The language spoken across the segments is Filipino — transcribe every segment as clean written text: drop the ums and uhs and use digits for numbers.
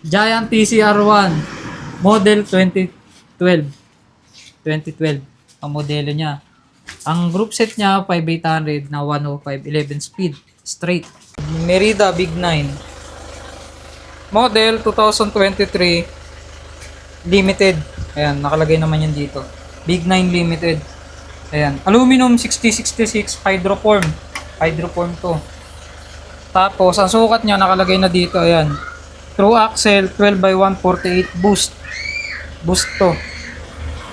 Giant TCR1 model 2012. 2012 ang modelo niya. Ang group set niya 5800 na 105 11 speed straight. Merida Big 9 model 2023 limited. Ayan, nakalagay naman yan dito. Big 9 limited. Ayan, aluminum 6066 hydroform. Hydroform to. Tapos ang sukat niya nakalagay na dito, ayan. True axle 12 by 148 boost. Boost to.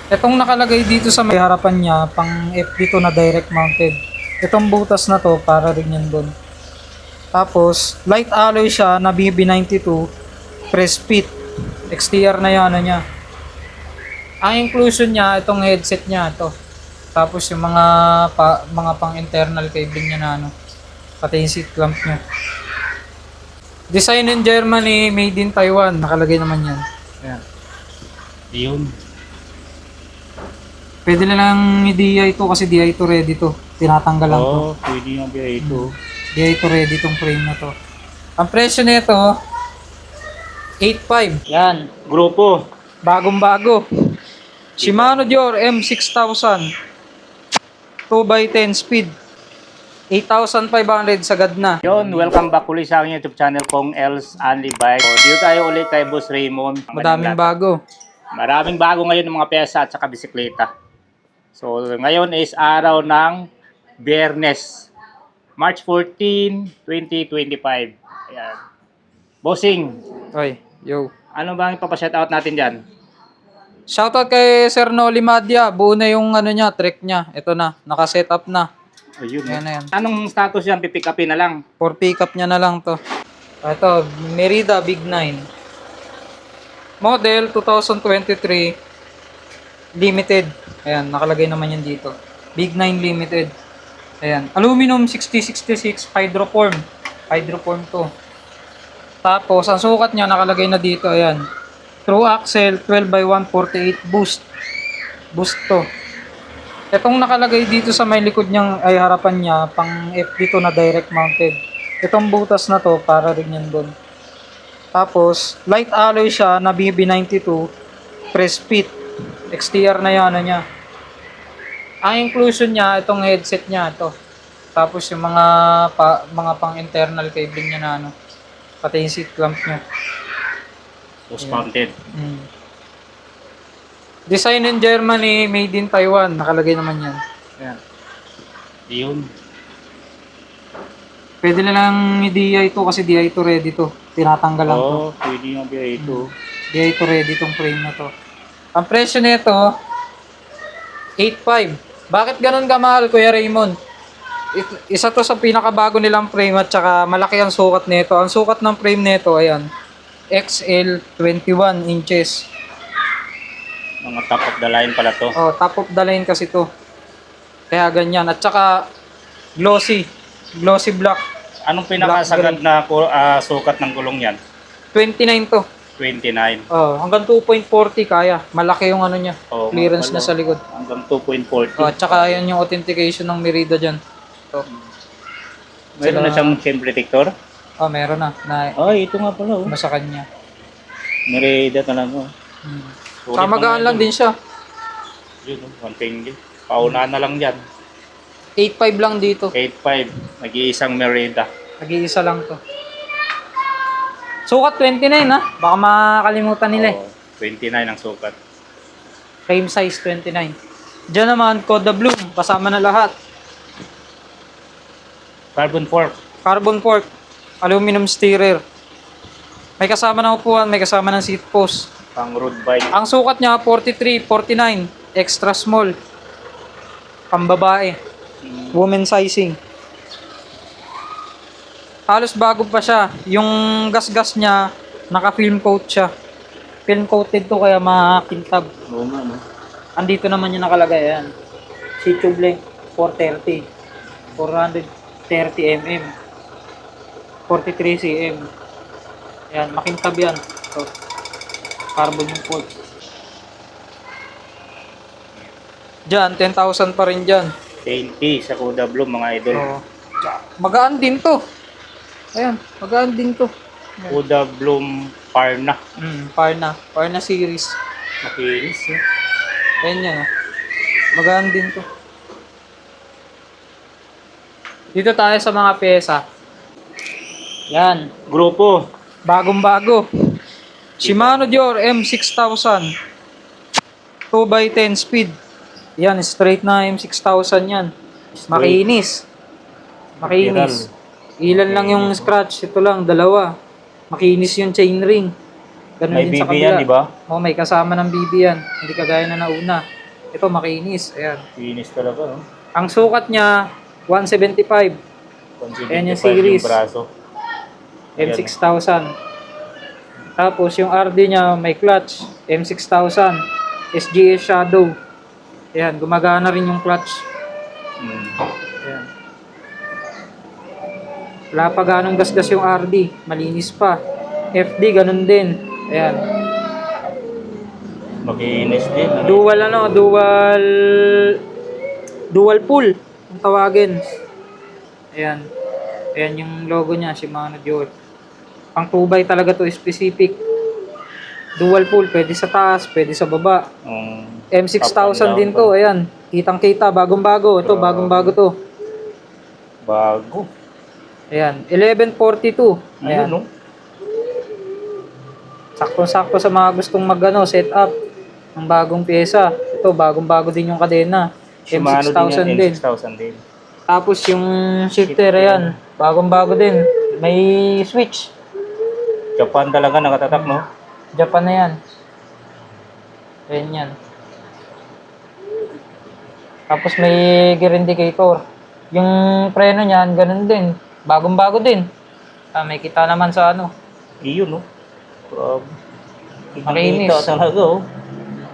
Itong nakalagay dito sa may harapan niya, pang FD to na direct mounted. Itong butas na to, para rin yan doon. Tapos, light alloy siya na BB92 press fit. XTR na yan, ano niya. Ang inclusion niya, itong headset niya, to. Tapos yung mga pang internal cabling niya na ano. Pati yung seat clamp niya. Design in Germany, made in Taiwan. Nakalagay naman yan. Ayan. Yun. Pwede na lang i-DI ito kasi DI to ready to. Tinatanggal lang to. Oo, pwede yung biya ito. DI to ready tong frame na to. Ang presyo nito 8.5. Yan. Grupo. Bagong bago. Shimano Dior M6000 2x10 speed. 8,500 sagad na. Yun, welcome back ulit sa aking YouTube channel kong Els Only Bike. So, dito tayo ulit kay Boss Raymond. Madaming bago. Maraming bago ngayon ng mga pyesa at saka bisikleta. So, ngayon is araw ng Biyernes, March 14, 2025. Ayan. Bossing, Oy, yo. ano bang ipapashoutout natin dyan? Shoutout kay Sir Noli Madya. Buo na yung ano niya, trek niya. Ito na, naka-set up na. Ayun. Ayan na yan. Anong status yan? Pipick upin na lang. For pickup niya na lang to. Ito, Merida Big 9. Model 2023 limited. Ayan, nakalagay naman yan dito. Big 9 limited. Ayan, aluminum 6066 hydroform. Hydroform to. Tapos, ang sukat niya nakalagay na dito. Ayan. True axle 12 by 148 boost. Boost to. Itong nakalagay dito sa may likod niyang ay harapan niya, pang FD to na direct mounted. Itong butas na to, para rin yan doon. Tapos, light alloy siya na BB92 press fit. XTR na yan, ano niya. Ang inclusion niya, itong headset niya, to. Tapos yung mga pang internal cabling niya na ano. Pati yung seat clamp niya. Post mounted. Design in Germany, made in Taiwan. Nakalagay naman yan. Ayan. Yun. Pwede na lang i-DI ito kasi DI to ready to. Tinatanggal lang to. Oo, pwede yung biya ito. DI to ready tong frame na to. Ang presyo nito 8.5. Bakit ganun kamahal, Kuya Raymond? Isa to sa pinakabago nilang frame at saka malaki ang sukat nito. Ang sukat ng frame nito, ayan, XL 21 inches. Mga top of the line pala to. Oh, top of the line kasi to. Kaya ganyan. At saka glossy. Glossy black. Anong pinakasagad na sukat ng gulong yan? 29 to. 29. Oh, hanggang 2.40 kaya. Malaki yung ano niya. Oh, Clearance na sa likod. Hanggang 2.40. Oh, at saka yan yung authentication ng Merida dyan. So, Meron na siyang chain protector? oh, meron na. Ay, ito nga pala. Oh. Sa kanya. Merida na lang. Oh. Sulit Kamagaan lang din siya. Yun, one finger. Paunahan na lang dyan. 8.5 lang dito. 8.5. Nag-iisang Merida. Nag-iisa lang to. Sukat 29 ha. Baka makakalimutan nila eh. Oh, 29 ang sukat. Frame size 29. Diyan naman, Coda Bloom. Kasama na lahat. Carbon fork. Carbon fork. Aluminum steerer. May kasama ng upuan, may kasama ng seat post. Pang road bike. Ang sukat niya 43, 49. Extra small. Pambabae. Women sizing. Halos bago pa siya. Yung gas-gas niya, naka-film coat siya. Film coated to kaya makintab. Oo nga, no? Andito naman yung nakalagay. Ayan. C-tube length 430. 430 mm. 43 cm. Ayan, makintab yan. So, carbon yung port. Diyan, 10,000 pa rin dyan. 20 sa Coda Bloom, mga idol. So, magaan din to. Ayan, magaan din to. Uda Bloom Parna. Parna series. Makinis eh. Ayan yan, oh. Magaan din to. Dito tayo sa mga pyesa. Yan. Grupo. Bagong-bago. Shimano Dior M6000. 2x10 speed. Yan, straight na M6000 yan. Makinis. Makinis. Ilan lang yung scratch. Ito lang, dalawa. Makinis yung chainring. Ganun May din sa BB kabila. yan, di ba? Oo, may kasama ng BB yan. Hindi kagaya na nauna. Ito, makinis. Ayan. Kinis talaga, no? Ang sukat niya, 175. Ayan yung series. Yung braso. M6000. Tapos yung RD niya may clutch, M6000. SGS Shadow. Ayan, gumagana rin yung clutch. Mm. Ayan. Wala pa ganong gasgas yung RD, malinis pa. FD ganun din. Ayan. Makinis din. Ano? Dual pull ang tawagin. Ayan. Ayan yung logo niya, Shimano Dior. Pang 2x talaga to, specific. Dual pull, pwede sa taas, pwede sa baba. M6000 din to, ayan. Kitang-kita, bagong-bago. Ito, bagong-bago to. Bago. Ayan, 1142. Ayan, Ayan. no? Sakto-sakto sa mga gustong set up ng bagong pyesa. Ito, bagong-bago din yung kadena. Shimano M6000 din din. yan, M6000 din. Tapos yung shifter, ayan. Bagong-bago din. May switch. Japan talaga nakatatak, no? Japan na yan. Ayan yan. Tapos may gear indicator. Yung preno niyan, ganun din. Bagong-bago din. May kita naman sa ano. Iyon, no? Grabe. Makinis. Kita talaga, oh.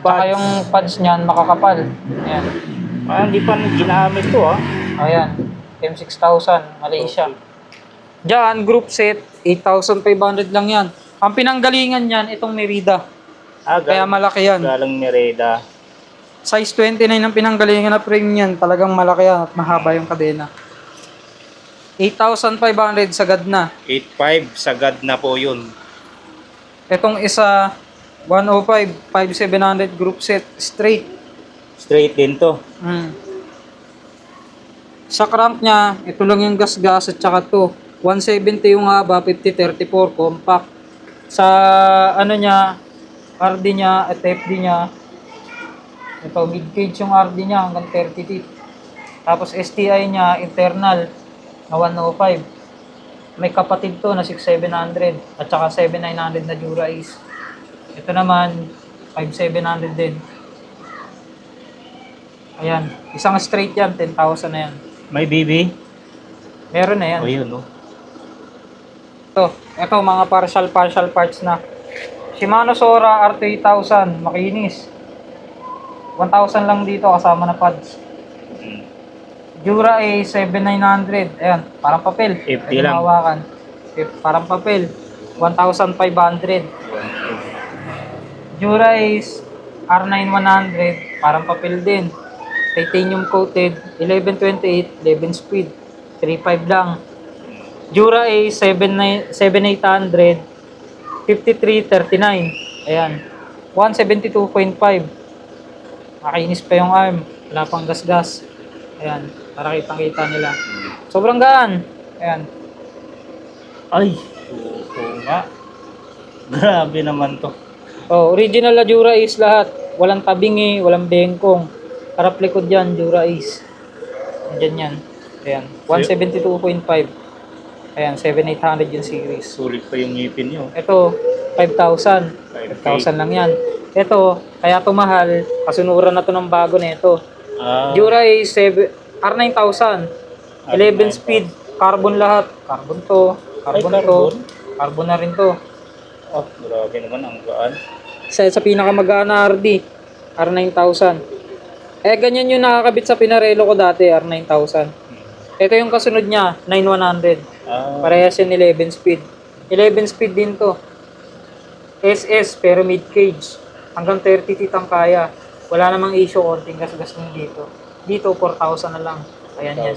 Baka yung pads niyan makakapal. Ayan. Hindi pa ginamit to, ah. Ayan. M6000, Malaysia. Diyan, group set, 8,500 lang yan. Ang pinanggalingan niyan, itong Merida. Kaya malaki yan. Galang Merida. Size 29 ang pinanggalingan na frame niyan. Talagang malaki yan at mahaba yung kadena. 8,500 sagad na. 8.5, sagad na po yun. Itong isa, 105, 5,700 group set, straight. Straight din to. Sa crank niya, ito lang yung gas-gas at saka to. 170 yung haba, 50-34, compact. Sa ano niya, RD niya at FD niya, ito, mid-cage yung RD niya hanggang 30 teeth. Tapos STI niya, internal, na 105. May kapatid to na 6,700 at saka 7,900 na Dura Ace. Ito naman, 5,700 din. Ayan, isang straight yan, 10,000 na yan. May BB? Meron na yan. O yun, no? Ito mga partial parts na. Shimano Sora R3000, makinis. 1,000 lang dito kasama na pads. Dura Ace 7,900. Ayan, parang papel. FD Pwede lang. mahawakan. Parang papel. 1,500. Dura Ace R9100, parang papel din. Titanium coated, 1128, 11 speed. 3.5 lang. Dura Ace 7,800, 5339. Ayan. 172.5. Makinis pa yung arm. Wala pang gas-gas. Ayan. Para kitang-kita nila. Sobrang gaan. Ayan. Ay, oo nga. Grabe naman to. Oh, original na Dura Ace lahat. Walang tabingi, walang bengkong. Harap likod yan, Dura Ace. Diyan yan. Ayan. 172.5. Ayan, 7,800 yung series. Sulit pa yung ngipin nyo. Ito, 5,000. 5,000 lang yan. Ito, kaya ito mahal. Kasunuran na to ng bago na ito. Dura Ace R9000. 11 speed. Carbon lahat. Carbon to. Carbon Ay, to. Carbon na rin to. Oh, grabe naman ang gaan. Sa pinakamagaan na RD. R9000. Ganyan yung nakakabit sa Pinarello ko dati, R9000. Ito yung kasunod niya, 9100. Parehas yung 11 speed. 11 speed din to. SS pero mid cage. Hanggang 30 teeth ang kaya. Wala namang issue, konting gas-gas din dito. Dito 4,000 na lang. Ayan yan.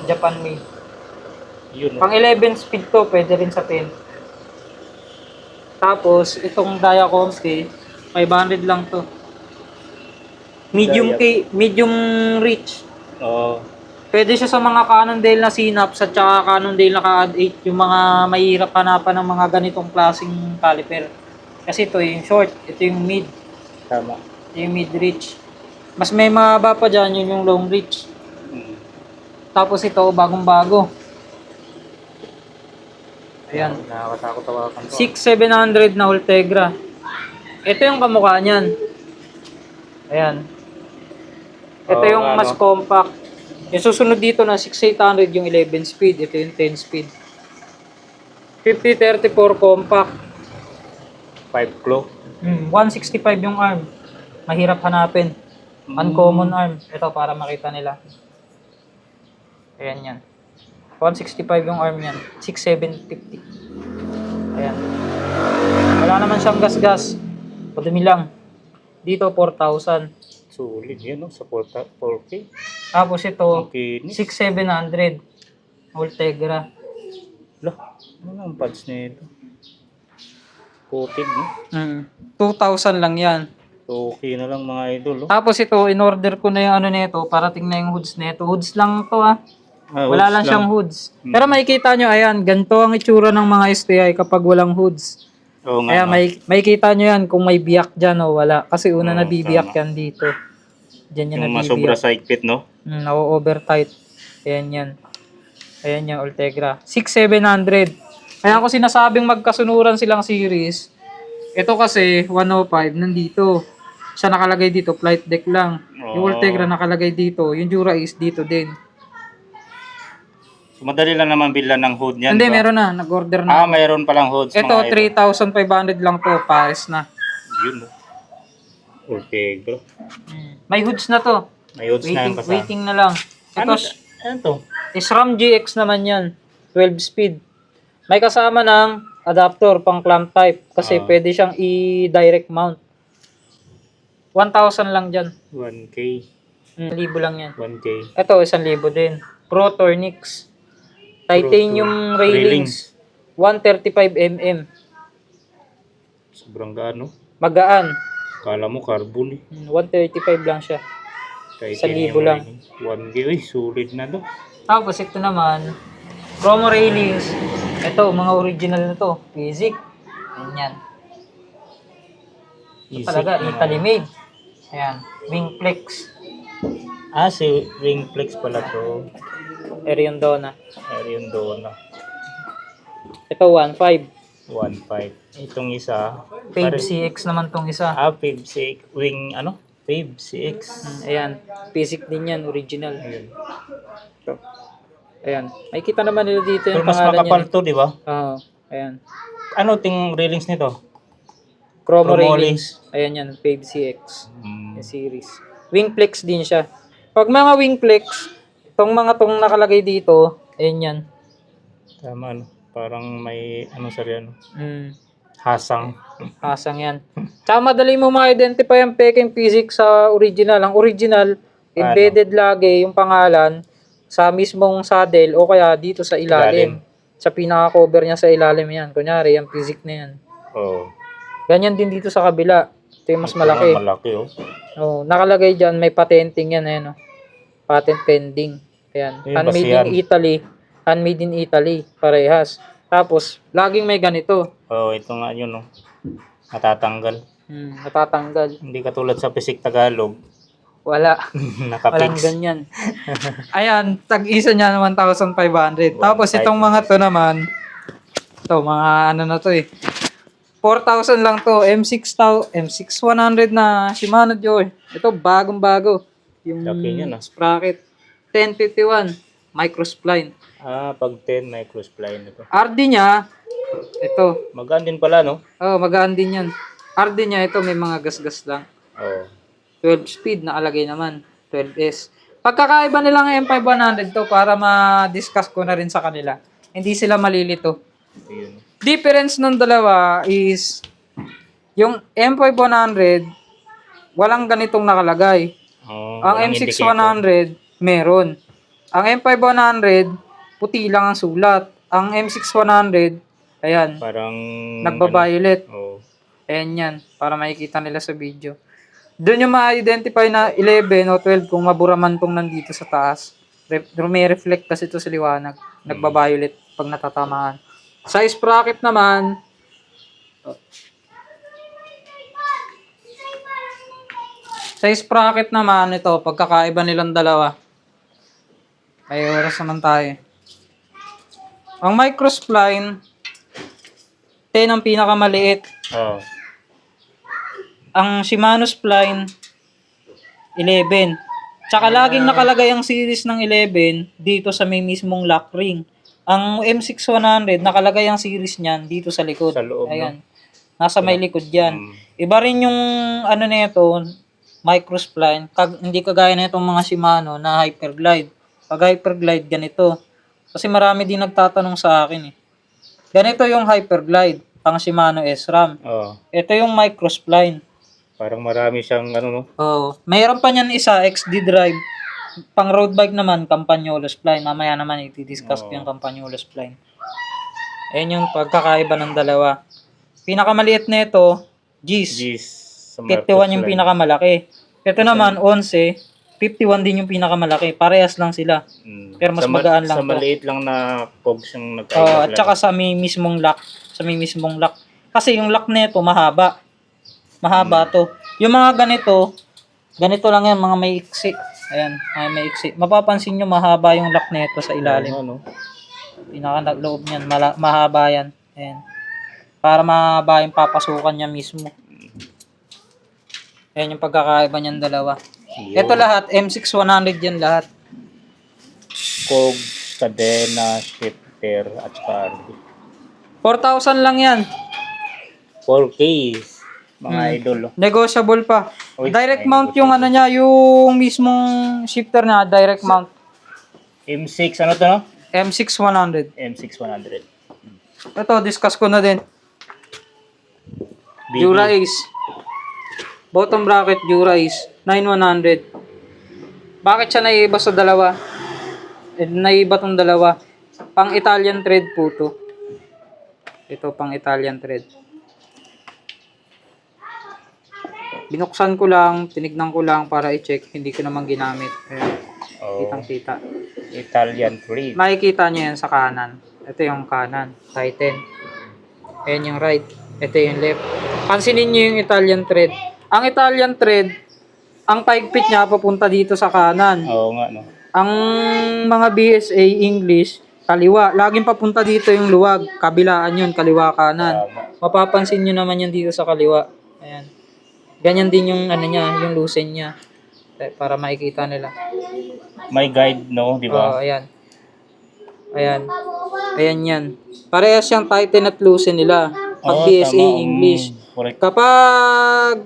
Japan made. Yun. Pang 11 speed to, pwede rin sa 10. Tapos, itong Diacompe, 500 lang to. Medium reach. Oo. Pwede siya sa mga Cannondale na Synapse at saka Cannondale na Ka-Add 8, yung mga mahirap hanapan ng mga ganitong klaseng caliper. Kasi ito yung short, ito yung mid, Tama. ito yung mid reach. Mas may mahaba pa dyan, yun yung long reach. Mm. Tapos ito, bagong-bago. Ayan. Nakakatakot tawakan to. 6700 na Ultegra. Ito yung kamukha niyan. Ayan. Ito Oo, yung ano. mas compact. Yung susunod dito na 6800 yung 11 speed. Ito yung 10 speed. 5034 compact. 5 claw. 165 yung arm. Mahirap hanapin. Uncommon arm. Ito para makita nila. Ayan yan. 165 yung arm yan. 6750. Ayan. Wala naman siyang gas-gas. Padumi lang. Dito 4,000. Sulit yan, no? Sa 4K. Tapos ito, Okay. 6,700. Ultegra. Lah, ano ang pads niya ito? Coated, no? 2,000 lang yan. So, okay na lang mga idol, no? Tapos ito, in-order ko na yung ano nito. Parating na yung hoods nito. Hoods lang to ah. hoods Wala lang siyang hoods. Pero makikita nyo, ayan, ganito ang itsura ng mga STI kapag walang hoods. Oo nga, Kaya no? makikita nyo yan kung may biyak dyan o wala. Kasi una Oo, nabibiyak tama. yan dito. Diyan yan Yung masobra nabibiyak. sa higpit, no? Nako-over tight. Ayan yan. Ayan yung Ultegra. 6,700. Kaya ako sinasabing magkasunuran silang series. Ito kasi 105 nandito. Siya nakalagay dito, flight deck lang. Yung Oo. Ultegra nakalagay dito. Yung Jura is dito din. So, madali lang naman bilhan ng hood niyan, Hindi, ba? meron na. Nag-order Ah, na. mayroon palang hoods, Ito, mga idol. 3,500 lang to. Pares na. Yun, no? Ultegra. May hoods na to. May hoods na yung kasama. Waiting na lang. Ano, Ito, ano to? SRAM GX naman yan. 12 speed. May kasama ng adapter pang clamp type. Kasi pwede siyang i-direct mount. 1,000 lang dyan. 1K. 1,000 lang yan. 1K. Ito, 1,000 din. Pro Tornix. Titanium railings. 135mm. Sobrang gaano. Magaan. Kala mo carbon, eh. 135 lang siya. Titanium 1,000 lang. ring. 1K, uy, sulit na to. Tapos ito naman, Chromo railings. Ito, mga original na to. Basic. Ganyan. Ito talaga, Italy made. Ayan. Wingflex. Ah, si Wingflex pala to. Eriondona. Arion Dona. Ito, 1.5. 1.5. Itong isa. Fave CX naman tong isa. Ah, Fave CX. Wing, ano? Fave CX. Ayan. Basic din yan, original. Ayun. Ito. Ayan. May kita naman nila dito Pero yung mas pangalan makapal niya. to, di ba? Oo. Ayan. Ano ting railings nito? Chromo Chromo railings. Ayan yan, Fave CX. Hmm. Yung series. Wingflex din siya. Pag mga Wingflex, itong mga tong nakalagay dito, ayan yan. Tama, ano? Parang may, ano sa ano? Mm. Hasang. Hasang yan. Tsaka madali mo ma-identify ang peking physics sa original. Ang original, embedded lagi yung pangalan sa mismong saddle o kaya dito sa ilalim. Sa pinaka-cover niya sa ilalim yan. Kunyari, yung physics na yan. Oo. Ganyan din dito sa kabila. Ito yung mas malaki. Malaki, oh. Oh, nakalagay dyan, may patenting yan. Ayan, oh. Patent pending. Ayan. Ayun, Handmade basihan. in Italy. Handmade in Italy. Parehas. Tapos, laging may ganito. Oo, ito nga yun, no? Natatanggal. Natatanggal. Hindi katulad sa Pisik Tagalog. Wala. Walang Nakapix. ganyan. Ayan, tag-isa niya 1,500. Tapos itong mga to naman, to mga ano na to eh. 4,000 lang to. M6 100 na Shimano Joy. Ito bagong-bago. Yung Laki niya, no? sprocket. 1051 microspline. Ah, pag 10 microspline ito. RD niya, ito. Magaan din pala, no? Oh, magaan din yan. RD niya, ito may mga gas-gas lang. Oo. 12 speed nakalagay naman. 12S. Pagkakaiba nilang M5100 to para ma-discuss ko na rin sa kanila. Hindi sila malilito. Ayun. Difference ng dalawa is yung M5100 walang ganitong nakalagay. Oh, Ang walang indicator. M6100 meron. Ang M5100 puti lang ang sulat. Ang M6100 Ayan, Parang... nagba-violet. Oh. Ayan yan, para makikita nila sa video. Doon yung ma-identify na 11 o 12 kung maburaman tong nandito sa taas. May-reflect kasi ito sa liwanag. Nagba-violet pag natatamaan. Size bracket naman, ito, pagkakaiba nilang dalawa. Ay, oras naman tayo. Ang microspline, 10 ang pinakamaliit. Oh. Ang Shimano spline, 11. Tsaka laging nakalagay ang series ng 11 dito sa may mismong lock ring. Ang M6100, nakalagay ang series niyan dito sa likod. Sa loob, Ayan. Nasa may likod yan. Mm. Iba rin yung ano nito, microspline. Hindi kagaya na itong mga Shimano na Hyperglide. Pag Hyperglide, ganito. Kasi marami din nagtatanong sa akin eh. Ganito yung Hyperglide, pang Shimano SRAM. Oh. Ito yung microspline. Parang marami siyang ano, no? Oh, mayroon pa niyan isa, XD drive. Pang road bike naman, Campagnolo spline. Mamaya naman i-discuss ko yung Campagnolo spline. Ayan yung pagkakaiba ng dalawa. Pinakamaliit nito, G's. G's. 51 yung pinakamalaki. Ito naman, 11. 51 din yung pinakamalaki. Parehas lang sila. Pero mas magaan lang Sa to. maliit lang na cogs yung Oh, nagkaiba at saka sa may mismong lock. Sa may mismong lock. Kasi yung lock nito mahaba. Mahaba to. Yung mga ganito lang yan, mga may iksi. Ayan, mga may iksi. Mapapansin nyo mahaba yung lock nito sa ilalim. Ano? Pinaka-loob niyan, mahaba yan. Ayan. Para mahaba yung papasukan niya mismo. Ayan yung pagkakaiba niyan dalawa. Ito lahat, M6100 yan lahat. Cogs, kadena, shifter, at saka 4,000 lang yan. 4K mga idol. Oh. Negotiable pa. Uy, Direct ay, mount yung ano niya, yung mismong shifter na direct mount. M6, ano to no? M6100. M6100. Ito, discuss ko na din. BB. Jura Ace. Bottom bracket Jura Ace. 9100. Bakit siya naiiba sa dalawa? Naiiba tong dalawa. Pang Italian thread po to. Ito pang Italian thread. Binuksan ko lang, tinignan ko lang para i-check. Hindi ko naman ginamit. Ayan. Oh, Kitang-kita. Italian 3. Makikita nyo yan sa kanan. Ito yung kanan. Titan. Ayan yung right. Ito yung left. Pansinin nyo yung Italian thread. Ang Italian thread, ang paigpit niya papunta dito sa kanan. Oo nga, no? Ang mga BSA English, kaliwa. Laging papunta dito yung luwag. Kabilaan yun, kaliwa kanan. Mapapansin nyo naman yan dito sa kaliwa. Ayan. Ganyan din yung ano niya, yung loosen niya. Para makikita nila. May guide, no? Di ba? Oh, ayan. Ayan. Ayan yan. Parehas siyang tighten at loosen nila. Pag Oo, BSA tama. English. Correct. Kapag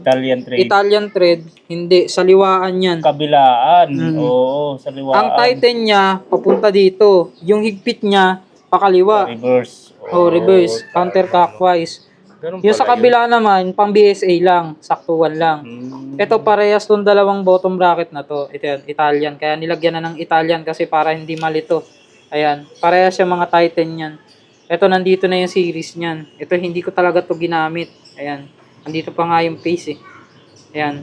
Italian 3. Italian thread, hindi, saliwaan yan. Kabilaan. Oo, sa liwaan. Ang tighten niya, papunta dito. Yung higpit niya, pakaliwa. Reverse. O reverse, counterclockwise. Ganun Yung sa pala kabila naman, pang BSA lang, saktuan lang. yun. Ito parehas tong dalawang bottom bracket na to. Ito yan, Italian. Kaya nilagyan na ng Italian kasi para hindi malito. Ayan, parehas yung mga Titan yan. Ito nandito na yung series niyan. Ito hindi ko talaga to ginamit. Ayan, andito pa nga yung face eh. Ayan,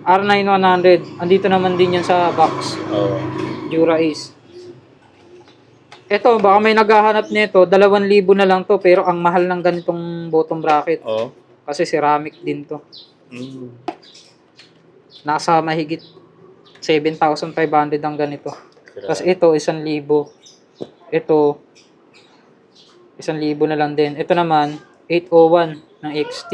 R9100. Andito naman din yan sa box. Oo. Jura Ace. Ito, baka may naghahanap nito, 2,000 na lang to, pero ang mahal ng ganitong bottom bracket. Oo. Kasi ceramic din to. Nasa mahigit 7,500 ang ganito. Tapos ito, 1,000. Ito, 1,000 na lang din. Ito naman, 801 ng XT.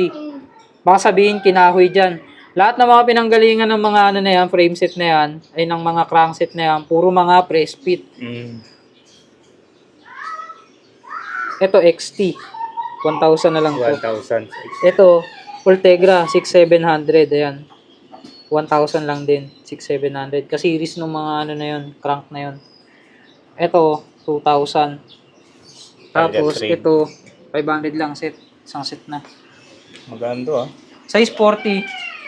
Baka sabihin, kinahoy dyan. Lahat ng mga pinanggalingan ng mga ano na yan, frame set na yan, ay ng mga crankset na yan, puro mga press fit. Ito, XT. 1,000 na lang to. 1,000. Ito, Ultegra, 6,700. Ayan. 1,000 lang din. 6,700. Kasi series ng mga ano na yun, crank na yun. Ito, 2,000. Tapos, ito, 500 lang set. Isang set na. Maganda ah. Size 40.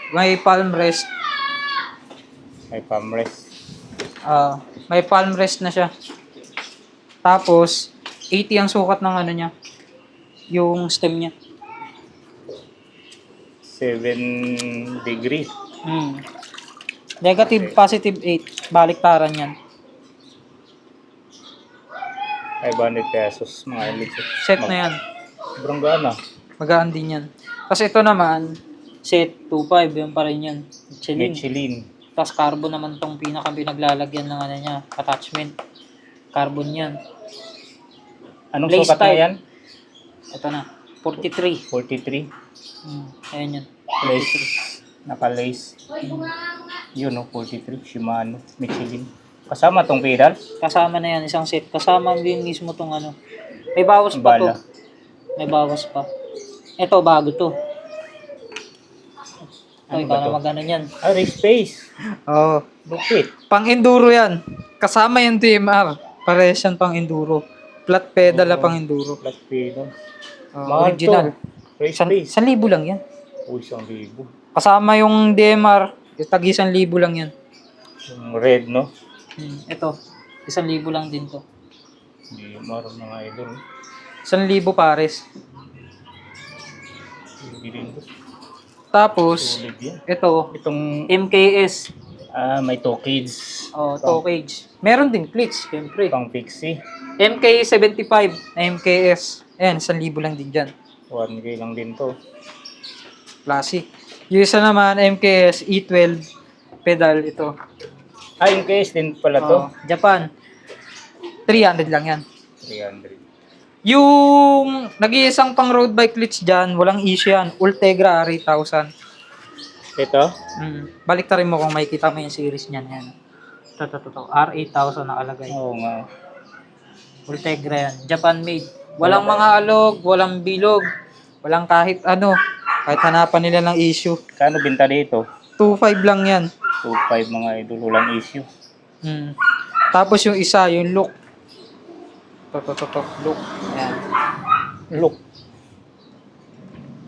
May palm rest. May palm rest. May palm rest na siya. Tapos, 80 ang sukat ng ano niya. Yung stem niya. 7 degree. Negative, positive 8. Baliktaran yan. 500 pesos mga elite. Set na yan. Sobrang gana. Magaan din yan. Kasi ito naman, set 2.5. Yun pa rin yan. Michelin. Michelin. Tapos carbon naman tong pinaglalagyan ng ano niya. Attachment. Carbon yan. Anong Lace sukat na type. yan? Ito na. 43. 43. Ayan yan. Lace. Naka-lace. Yun no, 43. Shimano. Michelin. Kasama tong pedal. Kasama na yan. Isang set. Kasama din mismo tong ano. May bawas pa to. Bala. May bawas pa. Ito, bago to. Ano Ito, ba ikaw to? na magano yan. Ah, race pace. Oo. Lupit. Pang-enduro yan. Kasama yung DMR. Parehas yan pang-enduro. Flat pedal na Oo. pang-enduro. Black pedal. Oh, original. Race San, pace. 1,000 lang yan. Uy, 1,000. Kasama yung DMR. Yung tag 1,000 lang yan. Yung red, no? Ito. 1,000 lang din to. Hindi maroon mga idol. 1,000 pares. Hindi din to. Tapos, Solid yan. ito. Itong, MKS. may two kids. Toe cage. Meron din cleats, syempre. Pang fixie. MK75 na MKS. Ayan, 1,000 lang din dyan. 1K lang din to. Classic. Yung isa naman, MKS E12 pedal ito. Ah, yung case din pala to. Japan. 300 lang yan. 300. Yung nag-iisang pang road bike cleats dyan, walang issue yan. Ultegra R8000. Ito? Balik ta rin mo kung makikita mo yung series niyan. Yan. Ito. R8000 nakalagay. Oo nga. Ultegra yan. Japan made. Walang mga alog, walang bilog, walang kahit ano. Kahit hanapan nila ng issue. Kano binta dito? 2.5 lang yan. 2.5 mga idol. Walang issue. Tapos yung isa, yung look. Ito. Look. Ayan. Look.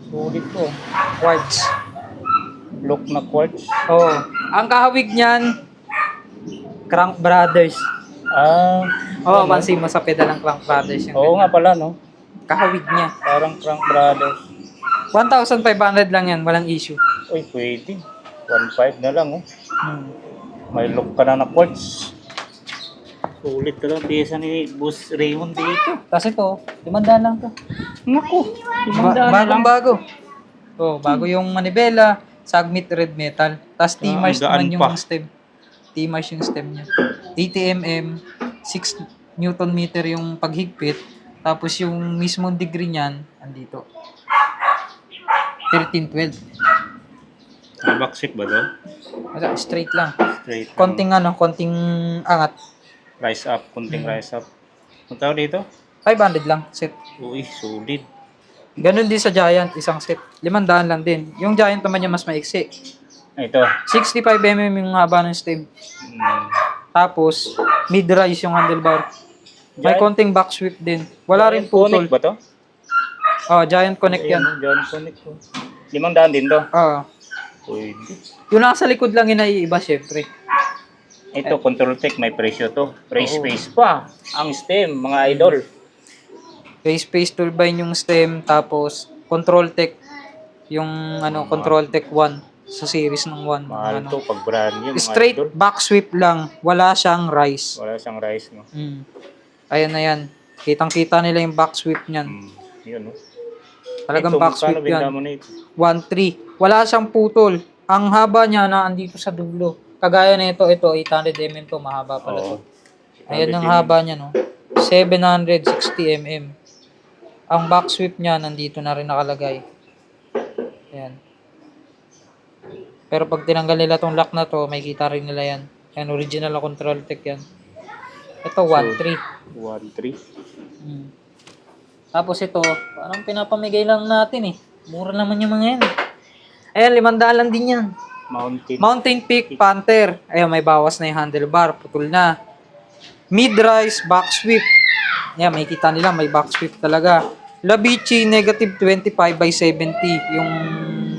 Sulit to. Quartz. Look na quartz. Oo. Ang kahawig niyan, Crank Brothers. Ah. Oo, pansin mo sa pedal ng Crank Brothers. Yung Oo nga pala, no? kahawig niya. Parang Crank Brothers. 1,500 lang yan, walang issue. Uy, pwede. 1.5 na lang, oh. May look ka na quartz. Sulit ka lang pyesa ni Boss Raymond dito. Tapos ito, 500 lang to. Naku, 500 na lang. Bago. Bago yung manibela, Sagmit red metal. Tapos T-Mars ang gaan naman yung pa. stem. T-Mars yung stem niya. 80 mm, 6 Newton meter yung paghigpit. Tapos yung mismong degree niyan, andito. 1312. Backseat ba to? Straight lang. Straight. Konting angat. Rise up, kunting rise up. Ang tawag dito? 500 lang, set. Uy, solid. Ganon din sa Giant, isang set. 500 lang din. Yung Giant naman niya mas maiksi. Ito. 65mm yung haba ng stem. Tapos, mid-rise yung handlebar. May Giant- konting back sweep din. Wala rin putol. Connect ba to? Giant Connect yan. Giant Connect. 500 din to. Pwede. Yung nasa likod lang yung naiiba, syempre. Ito, Control Tech, may presyo to. Race space pa. Ang stem, mga idol. Race Space turbine yung stem. Tapos, Control Tech. Yung Control Tech 1. Sa series ng 1. Mahal to pag brand yun, mga Straight idol. back sweep lang. Wala siyang rise. Wala siyang rise, no? Ayan na yan. Kitang-kita nila yung back sweep niyan. Yun, no? Talagang Ito, back magkano sweep binta yan. mo na ito? 1.3. Wala siyang putol. Ang haba niya na andito sa dulo. Kagaya na ito, 800mm to. Mahaba pala to. Ayan ang haba niya, no? 760mm. Ang back sweep niya, nandito na rin nakalagay. Ayan. Pero pag tinanggal nila tong lock na to, may kita rin nila yan. Yan, original na Control Tech yan. Ito, 1.3. 1.3. Tapos ito, parang pinapamigay lang natin eh. Mura naman yung mga yan. Ayan, 500 lang din yan. Mountain Peak Panther. Ayan, may bawas na yung handlebar. Putol na. Mid-rise, back sweep. Ayan, may kita nila, may back sweep talaga. Labici, negative 25/70 yung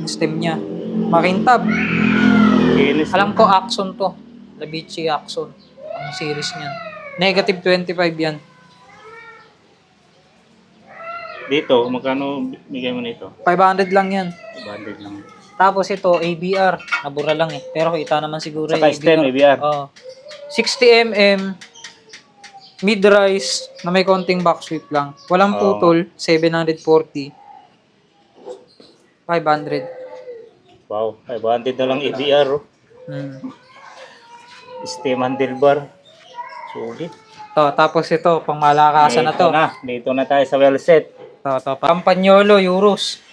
stem niya. Makintab. Alam ko, Axon to. Labici Axon. Ang series niyan. Negative 25 yan. Dito, magkano bigay mo nito? 500 lang yan. 500 lang. Tapos ito, ABR. Nabura lang eh. Pero kita naman siguro Saka stem ABR. Oo. 60mm mid-rise na may konting back sweep lang. Walang Oo. putol, 740. 500. Wow, 500 na lang ABR. Oh. Hmm. Stem handlebar. Sulit. Tapos ito, pang malakasan na to. Dito na tayo sa well set. Campagnolo, Euros.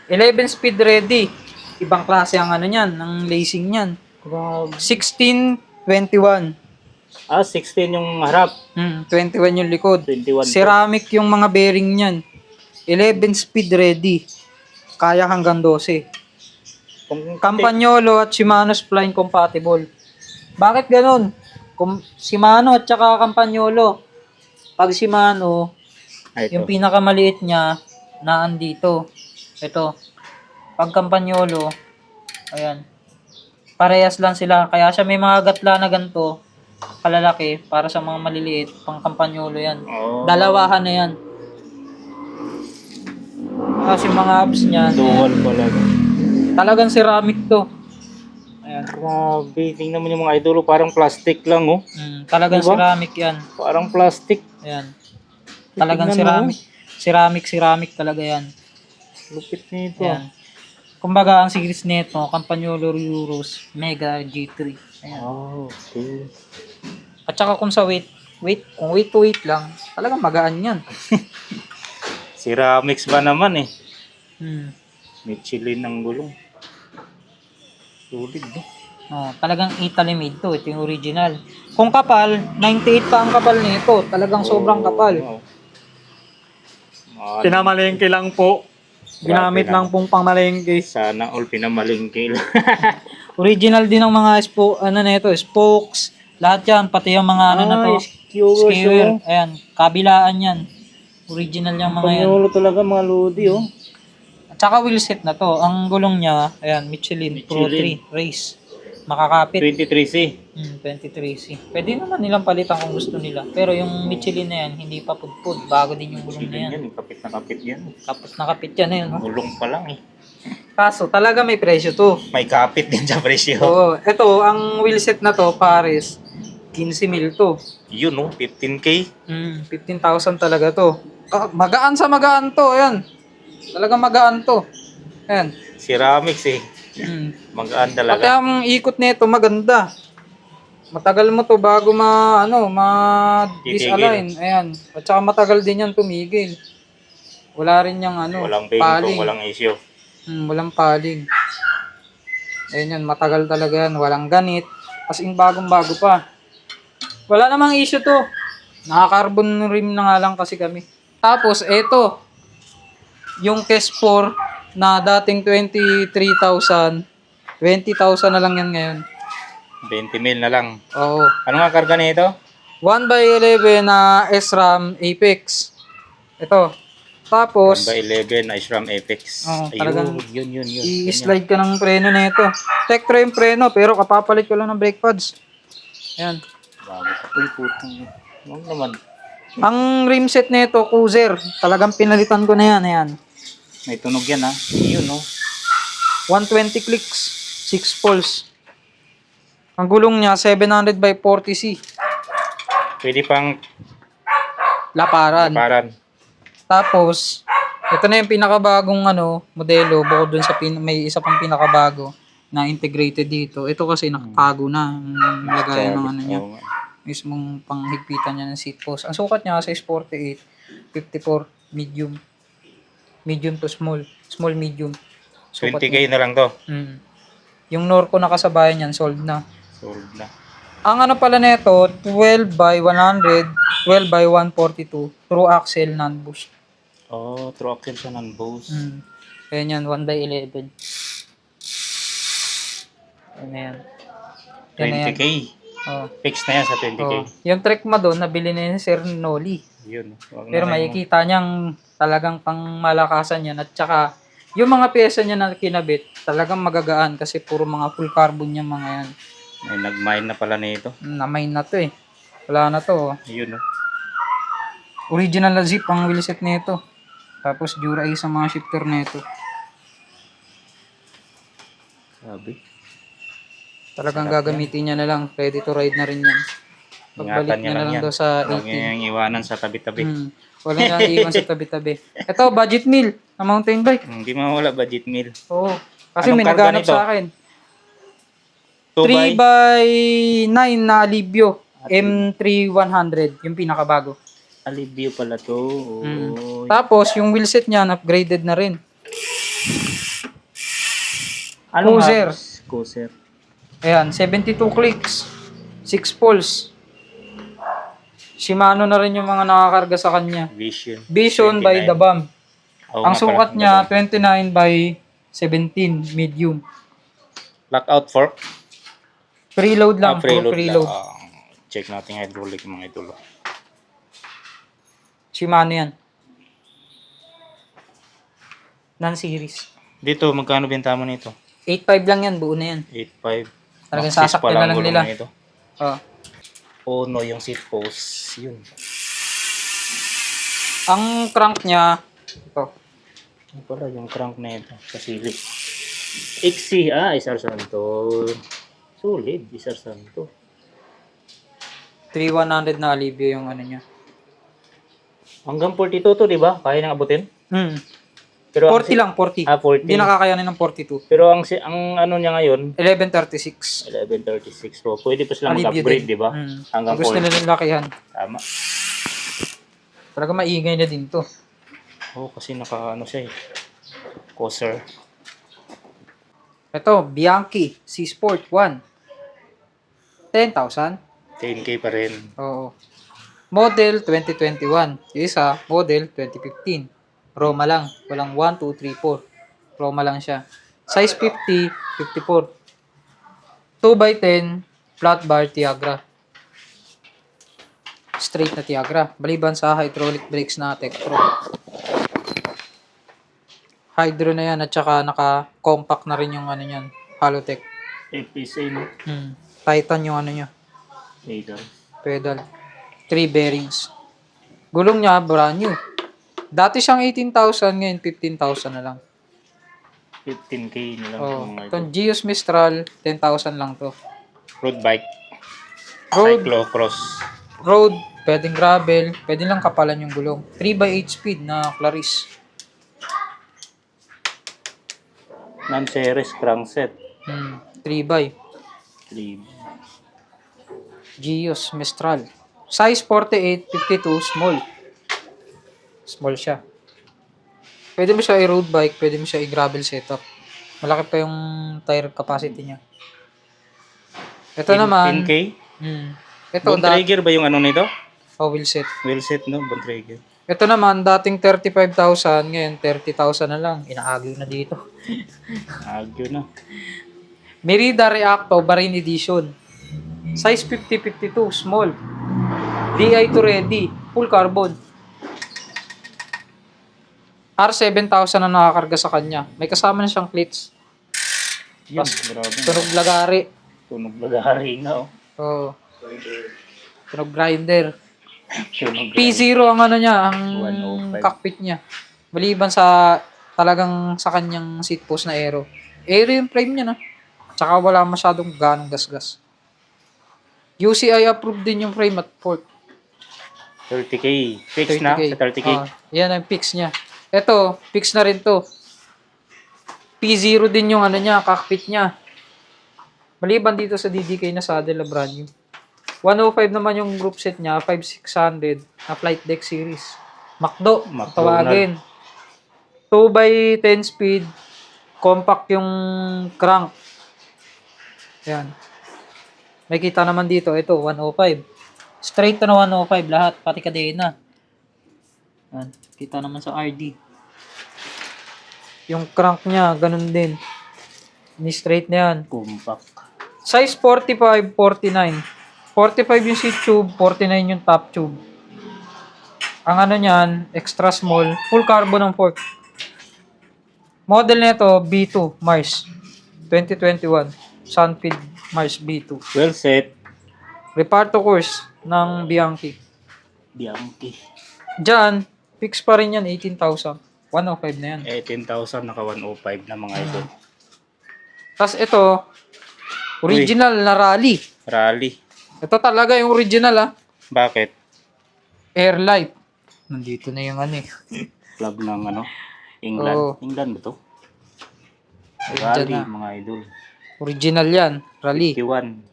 11 speed ready. Ibang klase ang ano niyan, ng lacing niyan. 1621. 16 yung harap. 21 yung likod. 21 po. Ceramic yung mga bearing niyan. 11 speed ready. Kaya hanggang 12. Campagnolo at Shimano spline compatible. Bakit ganun? Shimano at saka Campagnolo. Pag Shimano, yung pinakamaliit niya, naandito. Ito. Pag Campagnolo, ayan. Parehas lang sila. Kaya siya may mga gatla na ganito, kalalaki, para sa mga maliliit. Pang Campagnolo yan. Oh. Dalawahan na yan. Kasi mga abs niya, Dual pala. talagang ceramic to. Ayan. Grabe. Tingnan mo yung mga idolo. Parang plastic lang, oh. Talagang Diba? ceramic yan. Parang plastic. Ayan. Talagang Tingnan mo. ceramic talaga yan. Lupit nito. Ayan. Kumbaga, ang series nito, Campagnolo Euros Mega G3. Ayan. Oh, okay. At saka kung sa kung weight to weight lang, talagang magaan yan. Ceramics ba naman eh? Hmm. Michelin ang gulong. Sulit eh. Talagang Italy made to. Ito yung original. Kung kapal, 98 pa ang kapal nito. Talagang sobrang kapal. Wow. Pinamalengke lang po. Ginamit Grabe lang pong pangmalengke. Sana all pinamalingkil. Original din ang mga spokes. Lahat yan, pati yung mga ano na to. Skewer. Ayan, kabilaan yan. Original yung mga yan. Panyolo talaga mga lodi oh. At saka wheel set na to. Ang gulong niya, ayan, Michelin Pro 3 Race. Makakapit. 23C. 23C. Pwede naman nilang palitan kung gusto nila. Pero yung Michelin na yan, hindi pa pudpud. Bago din yung gulong na yan. Yan, kapit na kapit yan. Kapit na kapit yan. Ayun, no? Gulong pa lang eh. Kaso, talaga may presyo to. May kapit din sa presyo. Oo. Ito, ang wheel set na to, Paris, 15 mil to. Yun oh, 15K. 15,000 talaga to. Magaan sa magaan to. Ayan. Talagang magaan to. Ayan. Ceramics eh. Magaan Pati talaga. ang ikot nito maganda. Matagal mo to bago disalign. Ayan. At saka matagal din yan tumigil. Wala rin yung Walang paling. bengkong, walang issue. Walang paling. Ayan yan, matagal talaga yan. Walang ganit. As in bagong-bago pa. Wala namang issue to. Naka-carbon rim na nga lang kasi kami. Tapos, eto. Yung Kes 4 na dating 23,000, 20,000 na lang yan ngayon. 20 mil na lang. Oo. Ano nga karga nito? 1x11 na SRAM Apex. Ito. Tapos, 1x11 na SRAM Apex. Oo, Ayun, talagang yun. i-slide ka ng preno na ito. Tektro yung preno, pero kapapalit ko lang ng brake pads. Ayan. Bago pa. Uy, putang. Ano naman? Ang rim set nito, Cruiser. Talagang pinalitan ko na yan. Ayan. May tunog yan ha. Yun no. 120 clicks. 6 poles. Ang gulong niya, 700 by 40C. Pwede pang Laparan. paran. Tapos, ito na yung pinakabagong modelo. Bukod dun sa may isa pang pinakabago na integrated dito. Ito kasi nakatago na. Ang lagayan ng niya. Oo nga. Mismong panghigpitan niya ng seat post. Ang sukat niya kasi is 48, 54, medium. Medium to small. Small, medium. Sukat 20K niya. na lang to. Yung Norco na kasabayan yan, sold na. Sold na. Ang pala nito, 12 by 100, 12 by 142, through axle non-boost. Oh, true axle siya ng Bose. Ayan yan, 1 by 11. Ayan na yan. Yan na yan. 20K. Oh. Fix na yan sa 20K. Oh. Yung Trek doon, nabili na ni Sir Noli. Yun. Wag na Pero tayo- makikita niyang talagang pang malakasan yan. At saka, yung mga pyesa niya na kinabit, talagang magagaan kasi puro mga full carbon yung mga yan. May nag-mine na pala nito. Namain na to eh. Wala na to. Oh. Yun no. Original na zip ang wheelset nito. Tapos Dura Ace ang mga shifter nito. Sabi. Talagang Sarap gagamitin niya na lang. Ready to ride na rin yan. Pagbalik Ingatan niya niya na lang lang yan. daw sa Huwag 18. niya yung iwanan sa tabi-tabi. Wala nang iwan sa tabi-tabi. Ito, budget meal na mountain bike. Hindi mawala budget meal. Oo. Kasi Anong may karga naghanap nito? sa akin. 2 by 3x9 na Alivio. M3100. Yung pinakabago. Alivio pala to. Oo. Tapos, yung wheelset niya, upgraded na rin. Anong Cruiser. hubs? Cruiser. Ayan, 72 clicks. 6 poles. Shimano na rin yung mga nakakarga sa kanya. Vision by 29. The Bomb. Oo Ang nga sukat pala, niya, The 29 by 17, medium. Bomb. Lockout fork. Preload lang, Preload preload. lang. Check natin yung hydraulic mga idolo. Shimano yan. Non-series. Dito, magkano benta mo nito? 8.5 lang yan, buo na yan. 8.5. Talagang Maxis sasakyan pa na lang gulong nila. ito. Oh. Oh no, yung seat post. Yun. Ang crank niya, ito. Ano pala yung crank na ito? Sa silip. XC, isar santo. Solid, isar santo. 3100 na Alivio yung ano niya. Hanggang 42 to, di ba? Kaya nang abutin? Pero 40 lang, 40. 40. Hindi nakakayanin ng 42. Pero ang ano niya ngayon, 1136. 1136. So, pwede pa silang Alivio mag-upgrade, din. di ba? Hanggang Gusto 40. nila lakihan. Tama. Talaga maingay na din to. Oo, kasi naka-ano siya eh. Coaster. Ito, Bianchi C-Sport 1. 10,000. 10K pa rin. Oo. Model 2021. Yung isa, model 2015. Roma lang. Walang 1, 2, 3, 4. Roma lang siya. Size 50, 54. 2x10, flat bar Tiagra. Straight na Tiagra. Baliban sa hydraulic brakes na Tech Pro. Hydro na yan at saka naka-compact na rin yung ano yan. Halotech. FPSA, no? Titan yung ano niya. Later. Pedal. 3 bearings. Gulong niya, brand new. Dati siyang 18,000, ngayon 15,000 na lang. 15K na lang. Oh, Mga ito. itong Geos Mistral, 10,000 lang to. Road bike. Road, Cyclocross. road, pwedeng gravel, pwede lang kapalan yung gulong. 3x8 speed na Claris. Non-series crankset. 3x. 3. Geos Mistral. Size 48, 52, small. Small siya. Pwede mo siya i-road bike, pwede mo siya i-gravel setup. Malaki pa yung tire capacity niya. Ito naman, 10K? ito Bontrager ba yung ano nito? wheel set. Wheel set, no? Bontrager. Ito naman, dating 35,000, ngayon 30,000 na lang. Inaagyo na dito. Agyo na. Merida Reacto Marine Edition. Size 50-52, small. DI to ready, full carbon. R7,000 na nakakarga sa kanya. May kasama na siyang cleats. Yan, grabe. Tunog lagari. Tunog lagari nga, oh. Oo. Tunog grinder. Tunog P0 ang ano niya, ang 105. cockpit niya. Maliban sa talagang sa kanyang seat post na aero. Aero yung frame niya na. Tsaka wala masyadong ganong gasgas. UCI approved din yung frame at fork. 30K. Fix na sa 30K. Yan ang fix niya. Ito, fix na rin to. P0 din yung ano niya, cockpit niya. Maliban dito sa DDK na saddle na brand new. 105 naman yung group set niya, 5600 na flight deck series. McDo, tawagin. 2x10 speed, compact yung crank. Yan. May kita naman dito, ito, 105. Straight to na 105 lahat, pati kadena. Yan. Kita naman sa RD. Yung crank niya, ganun din. Ni-straight na yan. Compact. Size 45, 49. 45 yung seat tube, 49 yung top tube. Ang ano niyan, extra small, full carbon ang fork. Model nito B2 Mars 2021. Sunfeed Mars B2. Well set. Reparto course ng Bianchi. Bianchi. Diyan, fix pa rin yan, 18,000. 105 na yan. 18,000 naka 105 na mga idol. Tapos ito, original na rally. Rally. Ito talaga yung original Bakit? Airlight. Nandito na yung ano eh. Club ng ano? England. Oo. England ba to? Ayan Rally na. mga idol. Original yan. Rally. 51.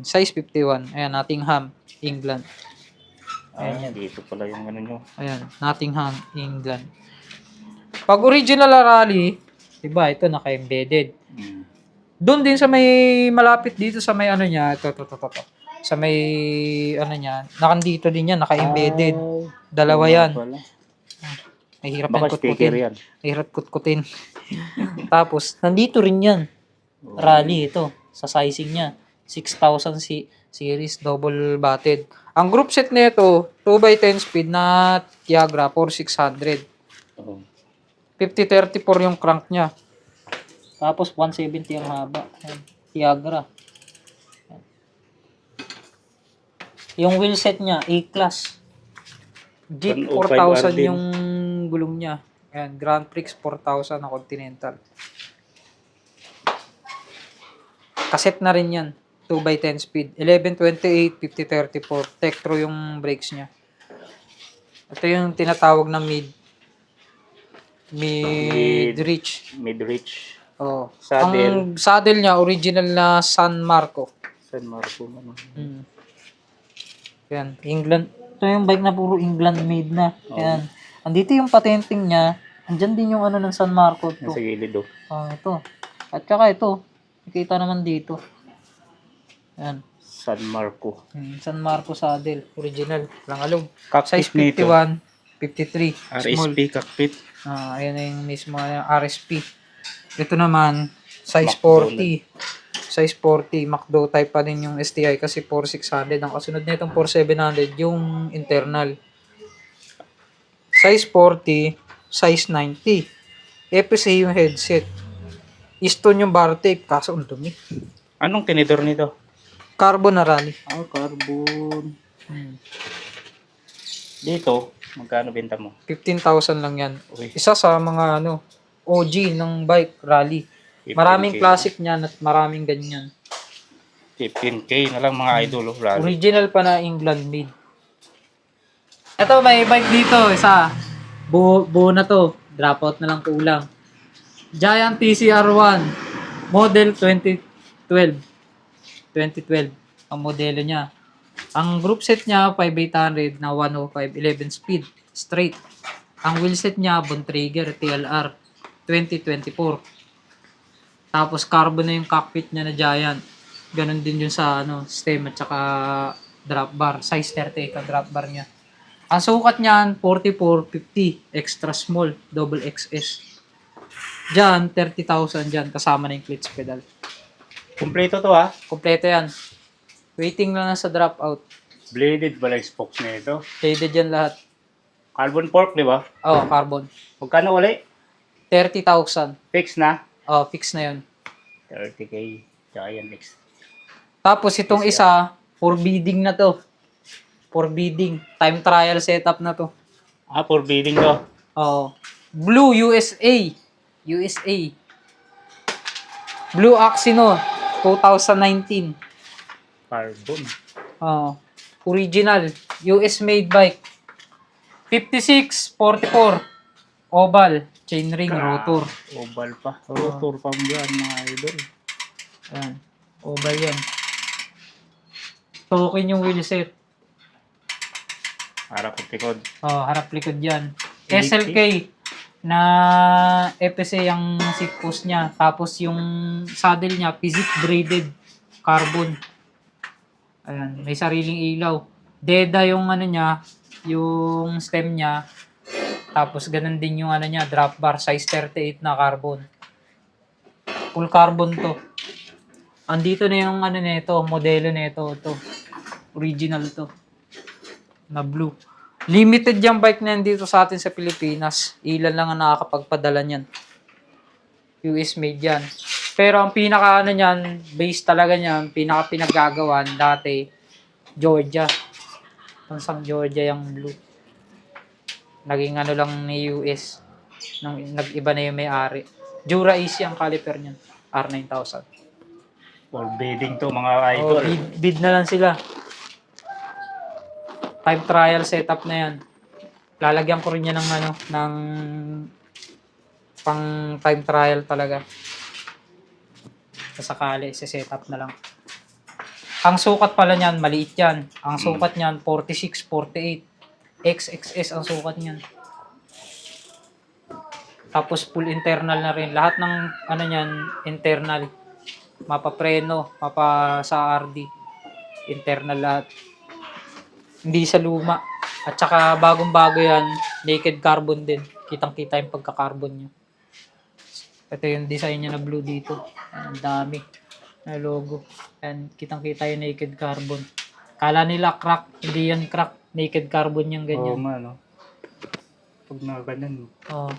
Size 51. Ayan, Nottingham, England. Ayan, dito pala yung ano nyo. Ayan, Nottingham, England. Pag original na rally, diba, ito naka-embedded. Doon din sa may malapit dito sa may ano niya, ito. Sa may ano niya, nakandito din yan, naka-embedded. Dalawa yan. Mahirap yan Baka sticker kutkutin. yan. Mahirap kutkutin. Tapos, nandito rin yan. Rally ito, sa sizing niya. 6,000 series, double batted. Ang group set nito, 2x10 speed na Tiagra 4600. Oo. 50-34 yung crank niya. Tapos 170 ang haba. Ayan, Tiagra. Ayan. Yung wheel set niya, A-class. Jeep 105 4000 yung gulong niya. Ayan, Grand Prix 4000 na Continental. Kaset na rin yan. 2x10 speed. 1128, 5034. Tektro yung brakes niya. Ito yung tinatawag na mid-reach. Mid-reach. Oh. Saddle. Ang saddle niya, original na San Marco. San Marco. Ano? Yan, England. Ito yung bike na puro England made na. Yan. Andito yung patenting niya. Andyan din yung ano ng San Marco. Nasa gilid oh. Ito. At saka ito. Nakita naman dito. Yan. San Marco. San Marco saddle. Original. Langalog. Cockpit Size nito. 51, 53. Small. RSP cockpit. Ayan na yung mismo RSP. Ito naman, size McDo 40. Size 40. McDo type pa din yung STI kasi 4600. Ang kasunod nitong 4700, yung internal. Size 40, size 90. FSA yung headset. Stone yung bar tape, kaso ang dumi. Anong tinidor nito? Carbon na rally. Carbon. Dito, magkano benta mo? 15,000 lang yan. Uy. Isa sa mga OG ng bike rally. 15K. Maraming classic niyan at maraming ganyan. 15K na lang mga idol. Rally. Original pa na England made. Ito may bike dito, isa. Buo na to. Dropout na lang kulang. Giant TCR1 model 2012 ang modelo niya. Ang group set niya 5800 na 105 11 speed straight. Ang wheel set niya Bontrager TLR 2024. Tapos carbon na yung cockpit niya na Giant. Ganon din yung sa stem at saka drop bar. Size 30 ka drop bar niya. Ang sukat niyan 4450 extra small double XS. Diyan 30,000 diyan kasama na yung clutch pedal. Kompleto to ha? Kompleto yan. Waiting lang na sa dropout. Bladed ba lang spokes na ito? Shaded yan lahat. Carbon fork, di ba? Carbon. Magkano uli? 30,000. Fix na? Fix na yun. 30K. Giant X. Tapos itong isa, for bidding na to. For bidding. Time trial setup na to. For bidding to? Blue USA. USA. Blue Axino 2019. Carbon. Original. US made bike. 5644. Oval. Chainring. Rotor. Oval pa. Rotor pa yan mga idol. Ayan. Oval yan. Token yung wheelset. Harap at likod. Harap likod yan. SLK na FSA ang seat post niya. Tapos yung saddle niya, physic braided carbon. Ayan, may sariling ilaw. Deda yung niya, yung stem niya. Tapos ganun din yung niya, drop bar, size 38 na carbon. Full carbon to. Andito na yung nito, modelo nito, to. Original to. Na blue. Limited yung bike na yan dito sa atin sa Pilipinas. Ilan lang ang nakakapagpadala niyan. US made yan. Pero ang pinaka niyan, base talaga niyan, pinaka pinaggagawan dati, Georgia. Bansang Georgia yung blue. Naging lang ni US. Nag-iba na yung may-ari. Jura AC ang caliper niyan. R9000. For bidding to mga Oh, idol. bid na lang sila. Time trial setup na yan. Lalagyan ko rin yan ng ng pang time trial talaga. Sasakali, setup na lang. Ang sukat pala niyan, maliit yan. Ang sukat niyan, 46, 48. XXS ang sukat niyan. Tapos full internal na rin. Lahat ng niyan, internal. Mapapreno, sa RD. Internal lahat. Hindi sa luma. At saka bagong-bago yan, naked carbon din. Kitang-kita yung pagka-carbon niya. Ito yung design niya na blue dito. Ang dami na logo. And kitang-kita yung naked carbon. Kala nila crack, hindi yan crack. Naked carbon yung Oo ganyan. nga, no? Pag na ganun. Oh.